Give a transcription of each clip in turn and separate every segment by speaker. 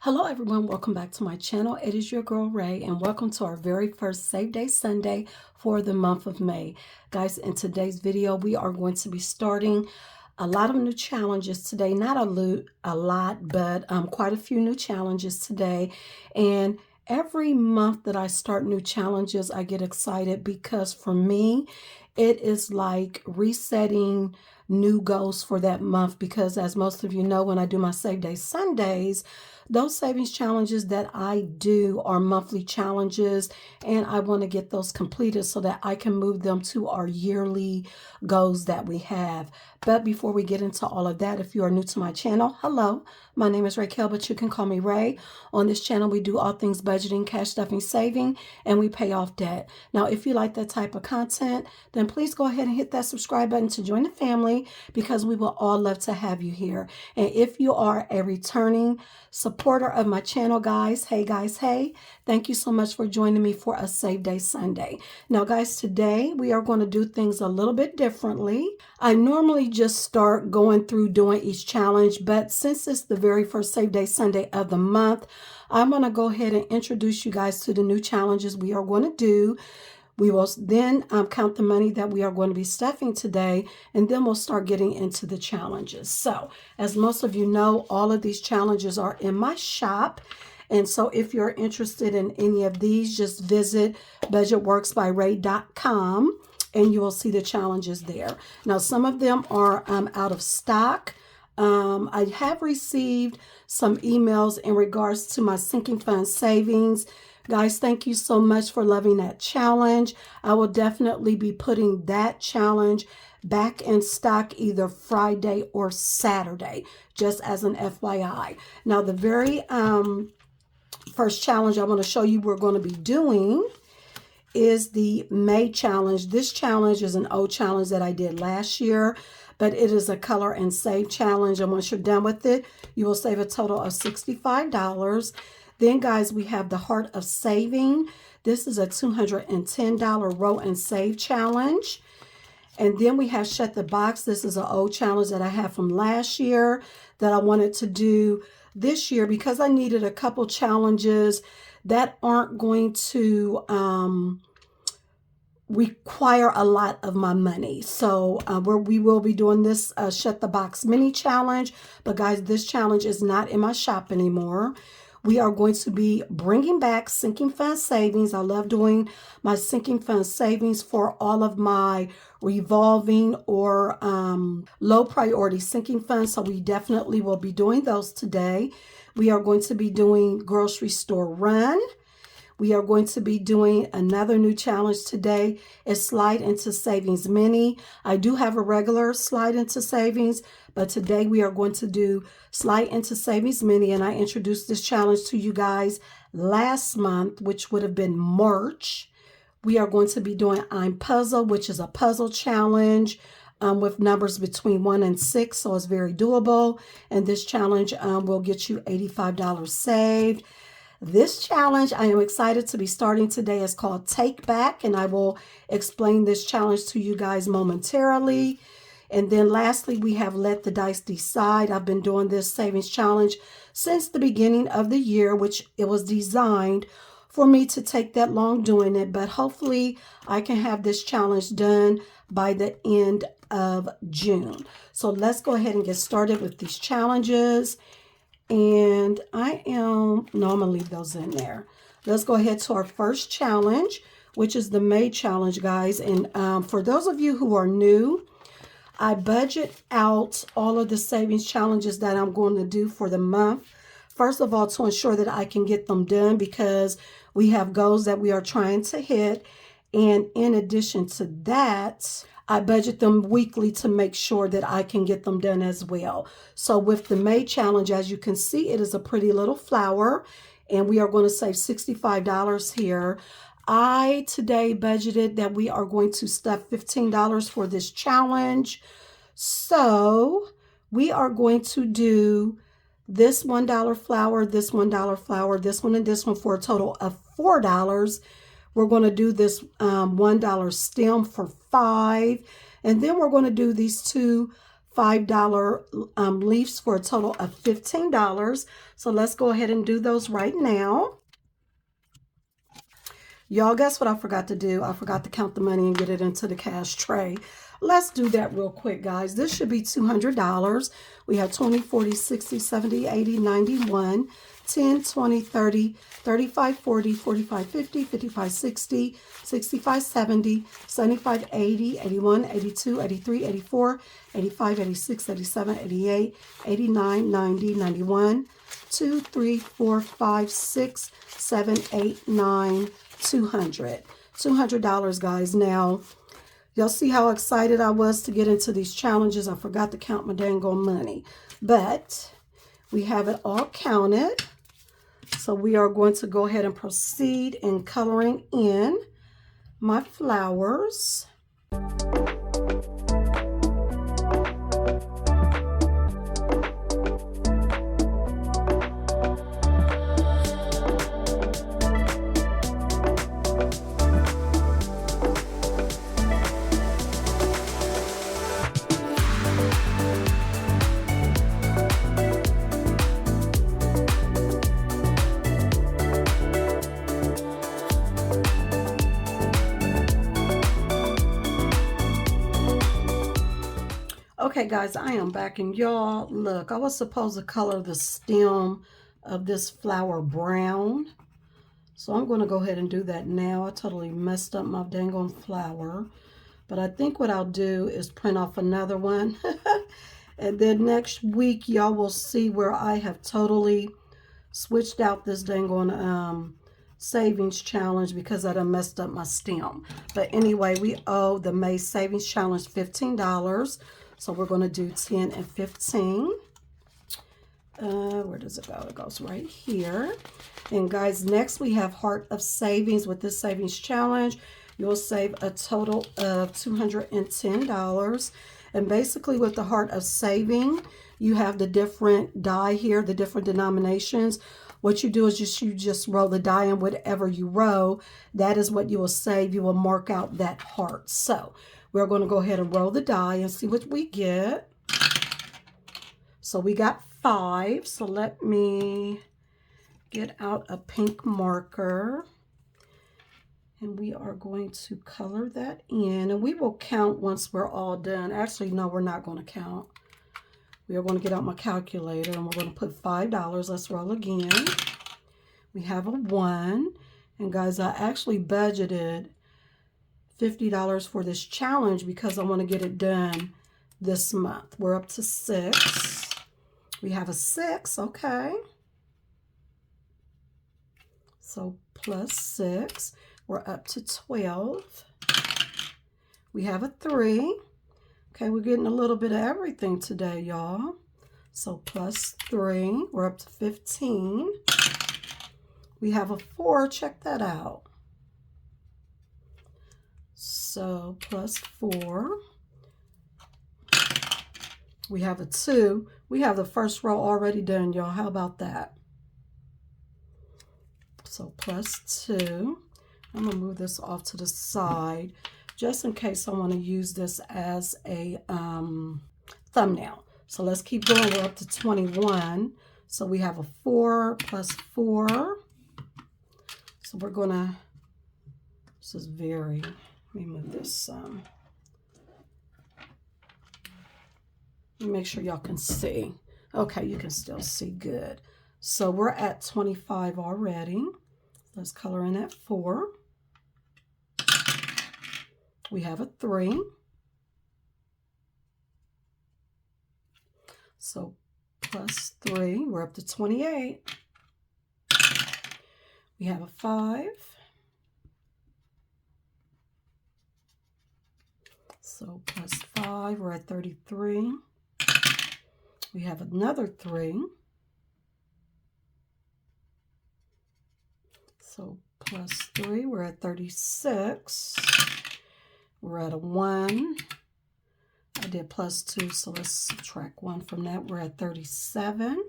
Speaker 1: Hello everyone, welcome back to my channel. It is your girl Ray and welcome to our very first Save Day Sunday for the month of May. Guys, in today's video we are going to be starting a lot of new challenges today. Not a lot, but quite a few new challenges today. And every month that I start new challenges, I get excited because for me, it is like resetting new goals for that month because as most of you know, when I do my Save Day Sundays, those savings challenges that I do are monthly challenges, and I want to get those completed so that I can move them to our yearly goals that we have. But before we get into all of that, if you are new to my channel, hello, my name is Raquel, but you can call me Ray. On this channel, we do all things budgeting, cash stuffing, saving, and we pay off debt. Now, if you like that type of content, then please go ahead and hit that subscribe button to join the family because we will all love to have you here. And if you are a returning supporter of my channel, guys, hey, thank you so much for joining me for a Save Day Sunday. Now, guys, today we are going to do things a little bit differently. I normally just start going through doing each challenge, but since it's the very first Save Day Sunday of the month, I'm going to go ahead and introduce you guys to the new challenges we are going to do. We will then count the money that we are going to be stuffing today, and then we'll start getting into the challenges. So, as most of you know, all of these challenges are in my shop. And so if you're interested in any of these, just visit budgetworksbyray.com and you will see the challenges there. Now, some of them are out of stock. I have received some emails in regards to my sinking fund savings. Guys, thank you so much for loving that challenge. I will definitely be putting that challenge back in stock either Friday or Saturday, just as an FYI. Now, the very first challenge I want to show you we're going to be doing is the May challenge. This challenge is an old challenge that I did last year, but it is a color and save challenge. And once you're done with it, you will save a total of $65. Then, guys, we have the Heart of Saving. This is a $210 roll and save challenge. And then we have Shut the Box. This is an old challenge that I had from last year that I wanted to do this year because I needed a couple challenges that aren't going to require a lot of my money. So we will be doing this Shut the Box mini challenge. But guys, this challenge is not in my shop anymore. We are going to be bringing back sinking fund savings. I love doing my sinking fund savings for all of my revolving or low priority sinking funds. So we definitely will be doing those today. We are going to be doing grocery store run. We are going to be doing another new challenge today is slide into savings mini. I do have a regular slide into savings, but today we are going to do slide into savings mini. And I introduced this challenge to you guys last month, which would have been March. We are going to be doing I'm Puzzle, which is a puzzle challenge with numbers between 1 and 6. So it's very doable. And this challenge will get you $85 saved. This challenge I am excited to be starting today is called Take Back, and I will explain this challenge to you guys momentarily. And then lastly, we have Let the Dice Decide. I've been doing this savings challenge since the beginning of the year, which it was designed for me to take that long doing it, but hopefully I can have this challenge done by the end of June. So let's go ahead and get started with these challenges. And I'm going to leave those in there. Let's go ahead to our first challenge, which is the May challenge, guys. And for those of you who are new, I budget out all of the savings challenges that I'm going to do for the month. First of all, to ensure that I can get them done because we have goals that we are trying to hit. And in addition to that, I budget them weekly to make sure that I can get them done as well. So with the May challenge, as you can see, it is a pretty little flower, and we are going to save $65 here. I today budgeted that we are going to stuff $15 for this challenge. So we are going to do this $1 flower, this $1 flower, this one, and this one for a total of $4. We're going to do this $1 stem for $5. And then we're going to do these two $5 leaves for a total of $15. So let's go ahead and do those right now. Y'all, guess what I forgot to do? I forgot to count the money and get it into the cash tray. Let's do that real quick, guys. This should be $200. We have 20, 40, 60, 70, 80, 91, 10, 20, 30, 35, 40, 45, 50, 55, 60, 65, 70, 75, 80, 81, 82, 83, 84, 85, 86, 87, 88, 89, 90, 91, 2, 3, 4, 5, 6, 7, 8, 9, $200, guys. Now, y'all see how excited I was to get into these challenges. I forgot to count my dang on money, but we have it all counted. So we are going to go ahead and proceed in coloring in my flowers. Okay, guys, I am back, and y'all, look, I was supposed to color the stem of this flower brown. So I'm going to go ahead and do that now. I totally messed up my dang on flower. But I think what I'll do is print off another one. And then next week, y'all will see where I have totally switched out this dang on savings challenge because I done messed up my stem. But anyway, we owe the May savings challenge $15. So we're going to do 10 and 15. Where does it go? It goes right here. And guys, next we have Heart of Savings. With this savings challenge, you'll save a total of $210. And basically with the Heart of Saving, you have the different die here, the different denominations. What you do is you just roll the die, and whatever you roll, that is what you will save. You will mark out that heart. So we're going to go ahead and roll the die and see what we get. So we got 5. So let me get out a pink marker. And we are going to color that in. And we will count once we're all done. Actually, no, we're not going to count. We are going to get out my calculator, and we're going to put $5. Let's roll again. We have a 1. And guys, I actually budgeted $50 for this challenge because I want to get it done this month. We're up to 6. We have a 6, okay. So plus 6, we're up to 12. We have a 3. Okay, we're getting a little bit of everything today, y'all. So plus 3, we're up to 15. We have a 4, check that out. So plus 4. We have a 2. We have the first row already done, y'all. How about that? So plus 2. I'm going to move this off to the side just in case I want to use this as a thumbnail. So let's keep going. We're up to 21. So we have a 4 plus 4. So we're going to, this is very, let me move this. Let me make sure y'all can see. Okay, you can still see good. So we're at 25 already. Let's color in that 4. We have a 3. So plus 3, we're up to 28. We have a 5. So plus 5, we're at 33. We have another 3. So plus 3, we're at 36. We're at a 1. I did plus 2, so let's subtract 1 from that. We're at 37.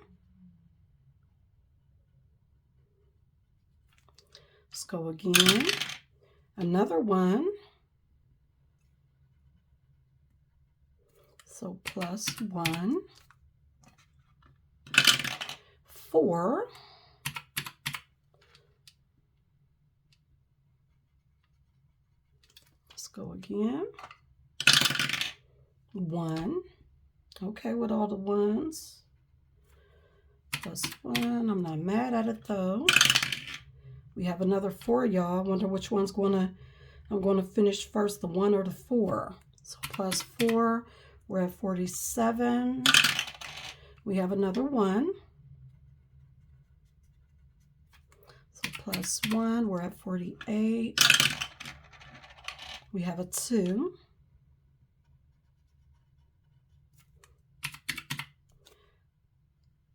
Speaker 1: Let's go again. Another 1. So So plus 1, 4, let's go again, 1, okay, with all the ones, plus 1, I'm not mad at it though. We have another 4, y'all. I wonder which one's I'm going to finish first, the 1 or the 4. So plus 4, we're at 47. We have another 1. So plus 1, we're at 48. We have a 2.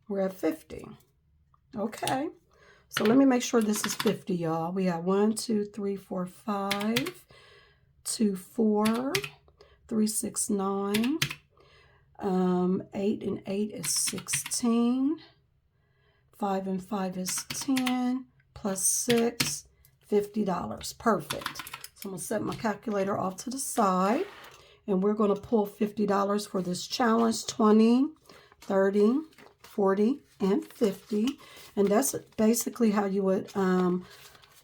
Speaker 1: We're at 50. Okay. So let me make sure this is 50, y'all. We have 1, 2, 3, 4, 5, 2, 4, 3, 6, 9. 8 and 8 is 16. 5 and 5 is 10. Plus 6, $50. Perfect. So I'm going to set my calculator off to the side. And we're going to pull $50 for this challenge. 20, 30, 40, and 50. And that's basically how you would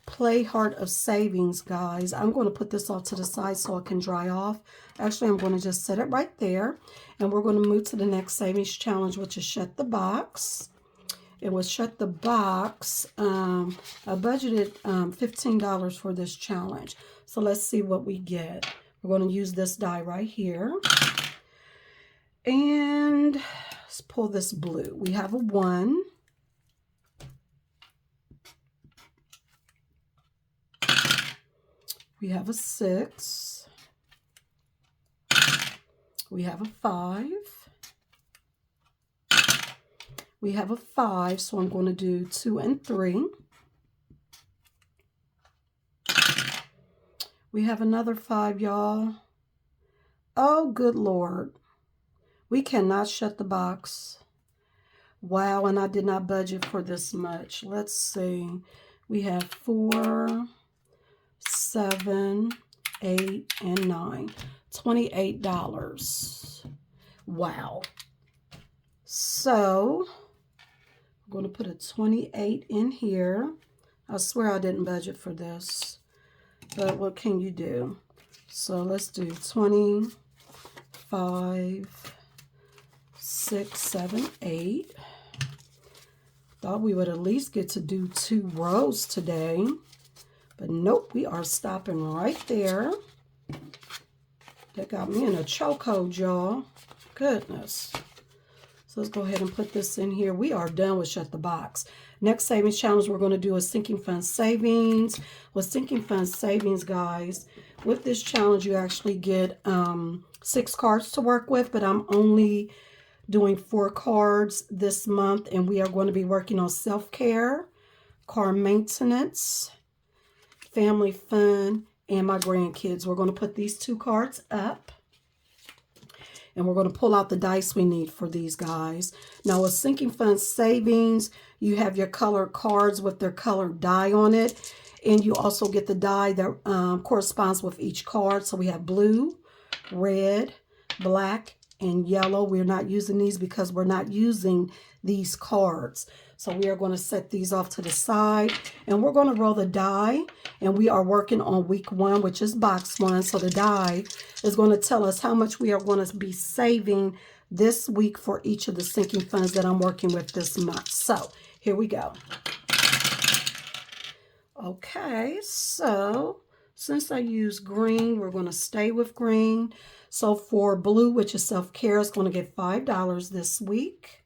Speaker 1: play Heart of Savings, guys. I'm going to put this off to the side so it can dry off. Actually, I'm going to just set it right there. And we're going to move to the next savings challenge, which is Shut the Box. It was Shut the Box. I budgeted $15 for this challenge. So let's see what we get. We're going to use this die right here. And let's pull this blue. We have a 1. We have a 6. We have a 5. We have a 5, so I'm going to do 2 and 3. We have another 5, y'all. Oh, good Lord. We cannot shut the box. Wow, and I did not budget for this much. Let's see. We have 4, 7, 8, and 9. $28. Wow. So I'm going to put a 28 in here. I swear I didn't budget for this, but what can you do? So let's do 25, 6, 7, 8. Thought we would at least get to do 2 rows today, but nope, we are stopping right there. That got me in a chokehold, y'all. Goodness. So let's go ahead and put this in here. We are done with Shut the Box. Next savings challenge we're going to do is Sinking Fund Savings. With Sinking Fund Savings, guys, with this challenge you actually get 6 cards to work with, but I'm only doing 4 cards this month, and we are going to be working on self-care, car maintenance, family fun, and my grandkids. We're going to put these 2 cards up. And we're going to pull out the dice we need for these guys. Now, with Sinking Fund Savings, you have your colored cards with their colored die on it. And you also get the die that corresponds with each card. So we have blue, red, black, and yellow. We're not using these because we're not using these cards. So we are going to set these off to the side. And we're going to roll the die. And we are working on week 1, which is box 1. So the die is going to tell us how much we are going to be saving this week for each of the sinking funds that I'm working with this month. So here we go. Okay, so since I use green, we're going to stay with green. So for blue, which is self-care, is going to get $5 this week.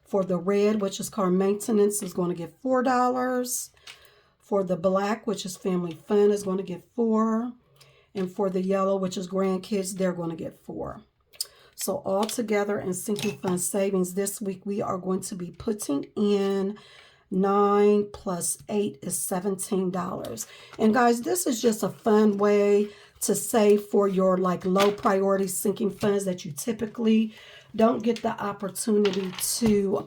Speaker 1: For the red, which is car maintenance, is going to get $4. For the black, which is family fun, is going to get $4. And for the yellow, which is grandkids, they're going to get $4. So all together in Sinking Fund Savings this week, we are going to be putting in 9 plus 8 is $17. And guys, this is just a fun way to save for your like low priority sinking funds that you typically don't get the opportunity to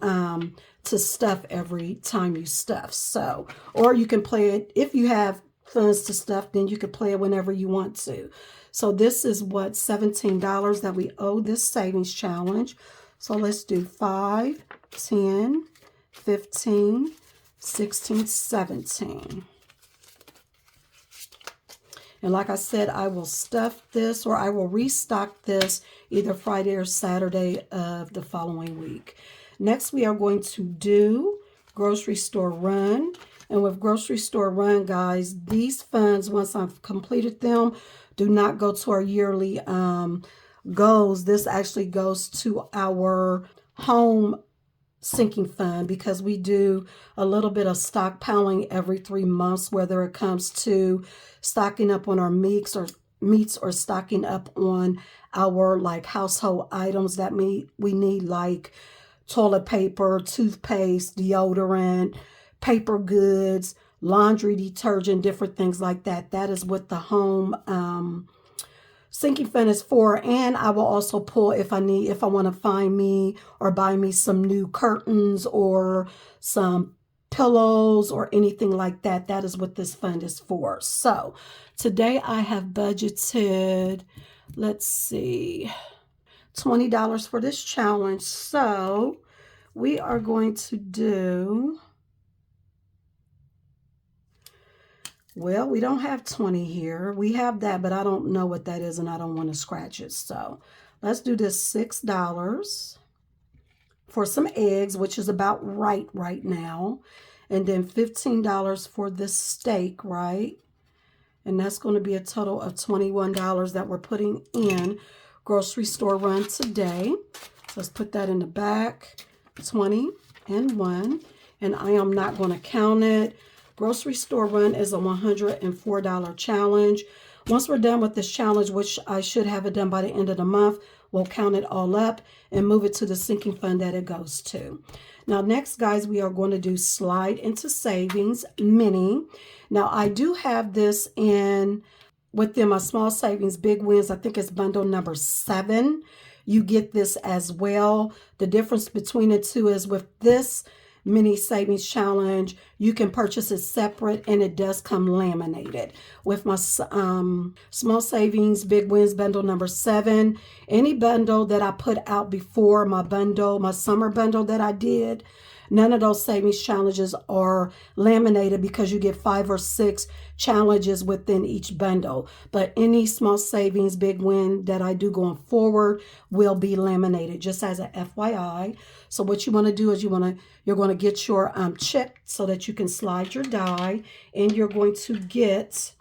Speaker 1: stuff every time you stuff. So, or you can play it if you have funds to stuff, then you could play it whenever you want to. So this is what, $17 that we owe this savings challenge. So let's do 5, 10, 15, 16, 17. And like I said, I will stuff this, or I will restock this either Friday or Saturday of the following week. Next, we are going to do grocery store run. And with grocery store run, guys, these funds, once I've completed them, do not go to our yearly goals. This actually goes to our home sinking fund, because we do a little bit of stockpiling every 3 months, whether it comes to stocking up on our meats or stocking up on our like household items that we need, like toilet paper, toothpaste, deodorant, paper goods, laundry detergent, different things like that. That is what the home sinking fund is for. And I will also pull if I want to find me or buy me some new curtains or some pillows or anything like that. That is what this fund is for. So today I have budgeted, let's see, $20 for this challenge. So we are going to do, well, we don't have 20 here. We have that, but I don't know what that is, and I don't want to scratch it. So let's do this $6 for some eggs, which is about right now. And then $15 for this steak, right? And that's going to be a total of $21 that we're putting in grocery store run today. So let's put that in the back, 20 and 1. And I am not going to count it. Grocery store run is a $104 challenge. Once we're done with this challenge, which I should have it done by the end of the month, we'll count it all up and move it to the sinking fund that it goes to. Now, next, guys, we are going to do slide into savings mini. Now, I do have this in within my small savings big wins. I think it's bundle number 7. You get this as well. The difference between the two is with this mini savings challenge, you can purchase it separate, and it does come laminated. With my small savings big wins bundle number 7, any bundle that I put out before my summer bundle that I did, none of those savings challenges are laminated because you get 5 or 6 challenges within each bundle. But any small savings big win that I do going forward will be laminated, just as a FYI. So what you want to do is you're going to get your chip so that you can slide your die, and you're going to get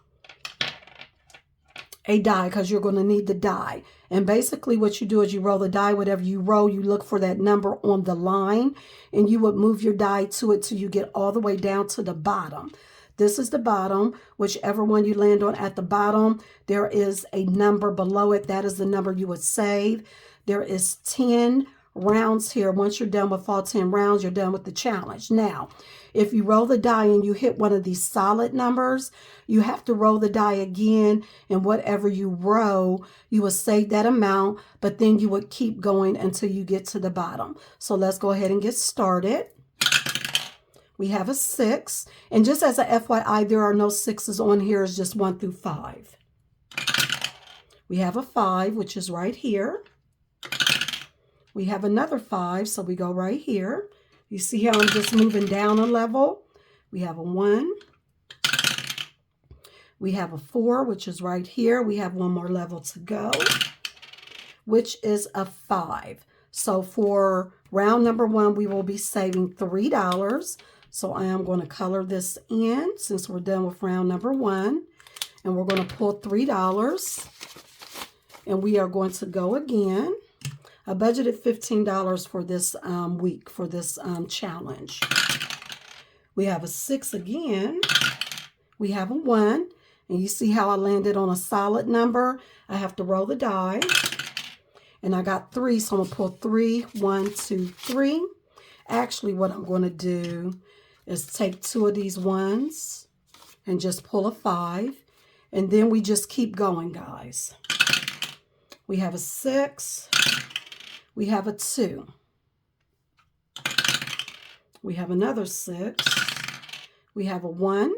Speaker 1: a die because you're going to need the die. And basically what you do is you roll the die. Whatever you roll, you look for that number on the line, and you would move your die to it till you get all the way down to the bottom. This is the bottom. Whichever one you land on at the bottom, there is a number below it. That is the number you would save. There is 10 rounds here. Once you're done with all 10 rounds, you're done with the challenge. Now, if you roll the die and you hit one of these solid numbers, you have to roll the die again, and whatever you roll, you will save that amount, but then you would keep going until you get to the bottom. So let's go ahead and get started. We have a 6, and just as a FYI, there are no 6s on here. It's just 1 through 5. We have a 5, which is right here. We have another 5, so we go right here. You see how I'm just moving down a level? We have a 1. We have a 4, which is right here. We have one more level to go, which is a 5. So for round number 1, we will be saving $3. So I am going to color this in since we're done with round number 1. And we're going to pull $3. And we are going to go again. I budgeted $15 for this week, for this challenge. We have a 6 again. We have a 1. And you see how I landed on a solid number? I have to roll the die. And I got 3, so I'm going to pull 3. 1, 2, 3. Actually, what I'm going to do is take 2 of these 1s and just pull a 5. And then we just keep going, guys. We have a 6. We have a 2. We have another 6. We have a 1.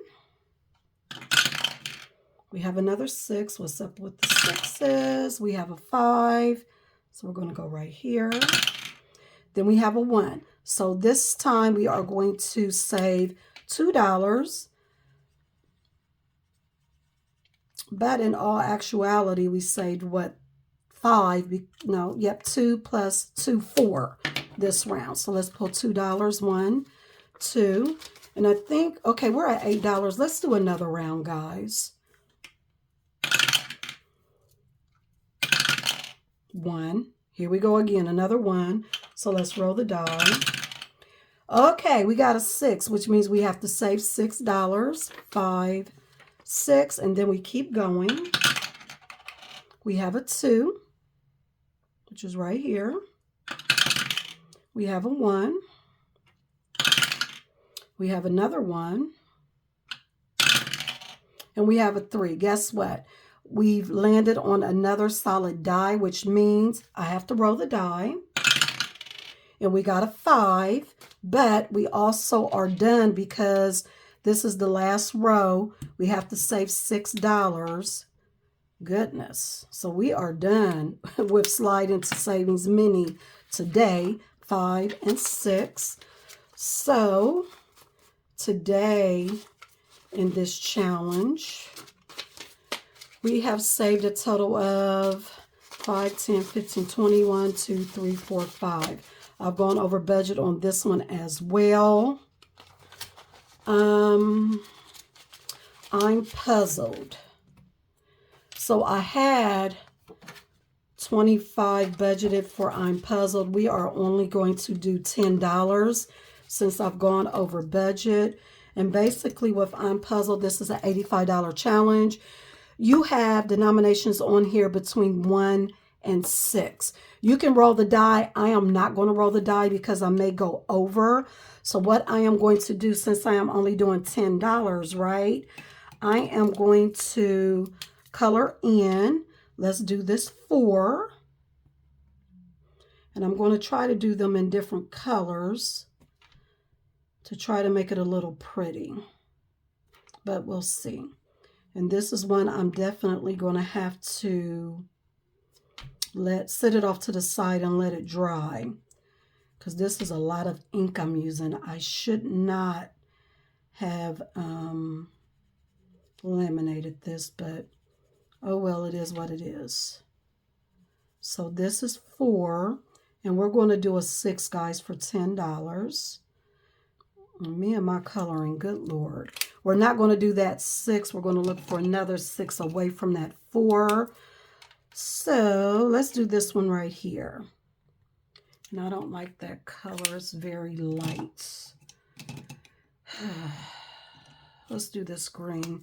Speaker 1: We have another 6. What's up with the 6s? We have a 5. So we're going to go right here. Then we have a 1. So this time we are going to save $2. But in all actuality, we saved what? 5. No, yep, 2 plus 2, 4 this round. So let's pull $2. 1, 2. And I think, okay, we're at $8. Let's do another round, guys. 1. Here we go again, another 1. So let's roll the die. Okay, we got a 6, which means we have to save $6. 5, 6, and then we keep going. We have a 2, which is right here. We have a 1. We have another 1. And we have a 3. Guess what? We've landed on another solid die, which means I have to roll the die. And we got a 5, but we also are done because this is the last row. We have to save $6. Goodness. So we are done with Slide into Savings Mini today, 5 and 6. So today in this challenge, we have saved a total of 5, 10, 15, 21, 2, 3, 4, 5. I've gone over budget on this one as well. I'm puzzled. So I had 25 budgeted for I'm puzzled. We are only going to do $10 since I've gone over budget. And basically with I'm puzzled, this is an $85 challenge. You have denominations on here between 1 and 6. You can roll the die. I am not going to roll the die because I may go over. So what I am going to do, since I am only doing $10, right? I am going to color in. Let's do this 4. And I'm going to try to do them in different colors to try to make it a little pretty. But we'll see. And this is one I'm definitely going to have to sit it off to the side and let it dry. Because this is a lot of ink I'm using. I should not have laminated this, but oh well, it is what it is. So this is 4. And we're going to do a 6, guys, for $10. Me and my coloring, good Lord. We're not going to do that 6. We're going to look for another 6 away from that 4. So let's do this one right here. And I don't like that color. It's very light. Let's do this green.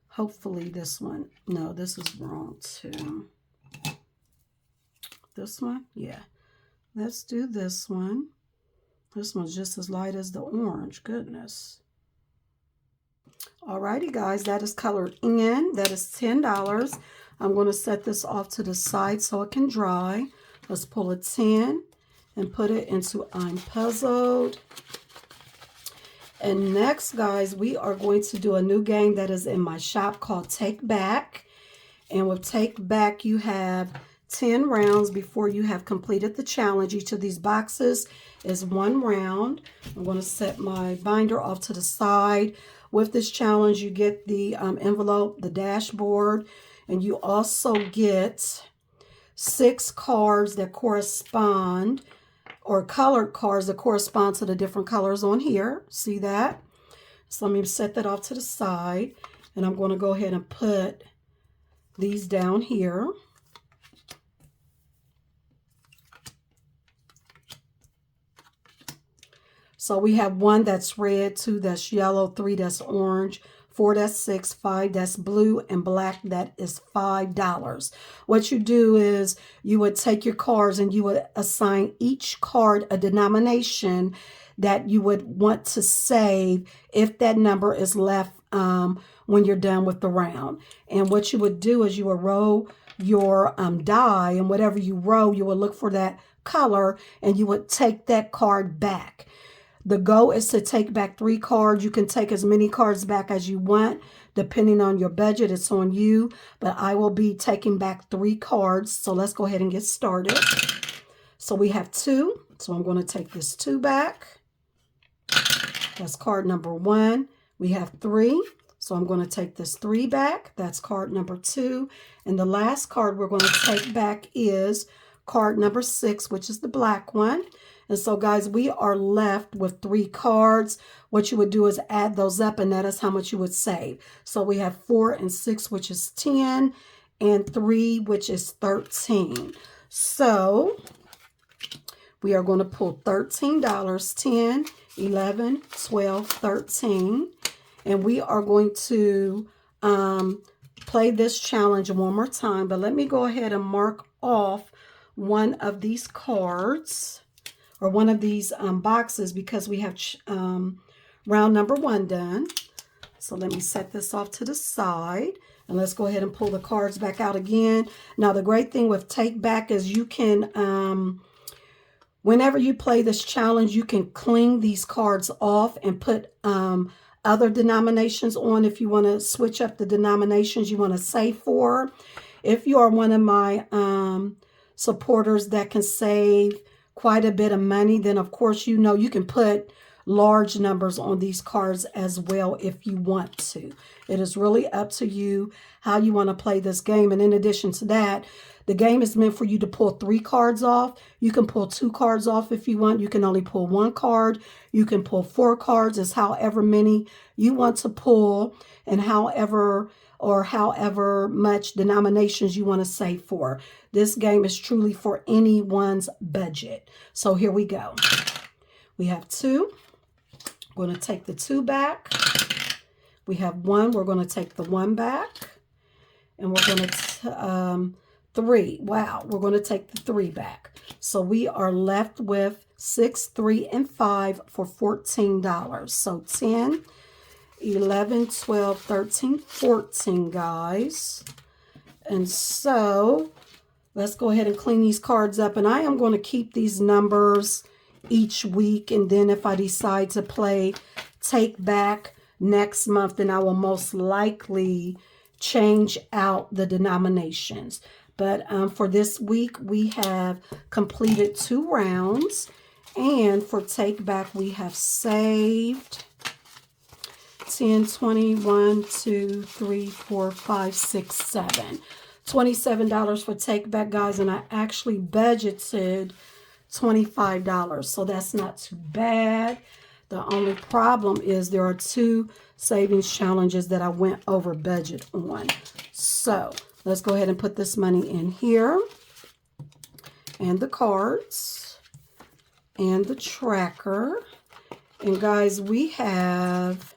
Speaker 1: Hopefully this one. No, this is wrong too. This one? Yeah. Let's do this one. This one's just as light as the orange. Goodness. Alrighty, guys. That is colored in. That is $10. I'm going to set this off to the side so it can dry. Let's pull a 10 and put it into I'm Puzzled. And next, guys, we are going to do a new game that is in my shop called Take Back. And with Take Back, you have 10 rounds before you have completed the challenge. Each of these boxes is 1 round. I'm going to set my binder off to the side. With this challenge, you get the envelope, the dashboard, and you also get 6 cards that correspond, or colored cards that correspond to the different colors on here. See that? So let me set that off to the side, and I'm going to go ahead and put these down here. So we have 1 that's red, 2 that's yellow, 3 that's orange, 4 that's 6, 5 that's blue, and black that is $5. What you do is you would take your cards and you would assign each card a denomination that you would want to save if that number is left when you're done with the round. And what you would do is you would roll your die, and whatever you roll, you would look for that color and you would take that card back. The goal is to take back 3 cards. You can take as many cards back as you want, depending on your budget. It's on you, but I will be taking back 3 cards. So let's go ahead and get started. So we have 2. So I'm going to take this 2 back. That's card number 1. We have 3. So I'm going to take this 3 back. That's card number 2. And the last card we're going to take back is card number 6, which is the black one. And so, guys, we are left with 3 cards. What you would do is add those up, and that is how much you would save. So we have 4 and 6, which is 10, and 3, which is 13. So we are going to pull $13, 10, 11, 12, 13. And we are going to play this challenge one more time. But let me go ahead and mark off one of these cards, or one of these boxes, because we have round number 1 done. So let me set this off to the side, and let's go ahead and pull the cards back out again. Now, the great thing with Take Back is you can, whenever you play this challenge, you can clean these cards off and put other denominations on if you want to switch up the denominations you want to save for. If you are one of my supporters that can save quite a bit of money, then of course, you know, you can put large numbers on these cards as well if you want to. It is really up to you how you want to play this game. And in addition to that, the game is meant for you to pull 3 cards off. You can pull 2 cards off if you want. You can only pull 1 card. You can pull 4 cards. It's however many you want to pull, and however much denominations you want to save for. This game is truly for anyone's budget. So here we go. We have 2. We're going to take the 2 back. We have 1. We're going to take the 1 back. And we're going to 3. Wow, we're going to take the 3 back. So we are left with 6, 3, and 5 for $14. So 10, 11, 12, 13, 14, guys. And so let's go ahead and clean these cards up. And I am going to keep these numbers each week. And then if I decide to play Take Back next month, then I will most likely change out the denominations. But for this week, we have completed 2 rounds. And for Take Back, we have saved 10, 20, 1, 2, 3, 4, 5, 6, 7. $27 for Take Back, guys. And I actually budgeted $25. So that's not too bad. The only problem is there are 2 savings challenges that I went over budget on. So let's go ahead and put this money in here, and the cards, and the tracker. And guys, we have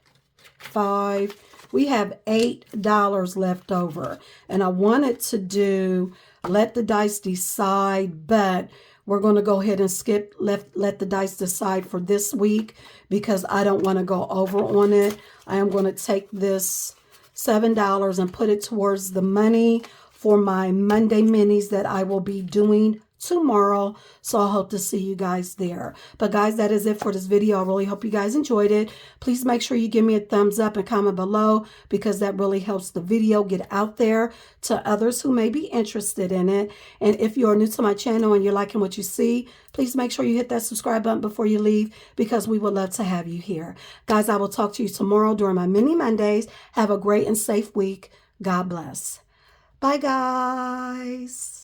Speaker 1: $8 left over. And I wanted to do Let the Dice Decide, but we're going to go ahead and skip Let the Dice Decide for this week because I don't want to go over on it. I am going to take this $7 and put it towards the money for my Monday minis that I will be doing tomorrow. So I hope to see you guys there. But guys, that is it for this video. I really hope you guys enjoyed it. Please make sure you give me a thumbs up and comment below because that really helps the video get out there to others who may be interested in it. And if you are new to my channel and you're liking what you see, please make sure you hit that subscribe button before you leave because we would love to have you here. Guys, I will talk to you tomorrow during my mini Mondays. Have a great and safe week. God bless. Bye, guys.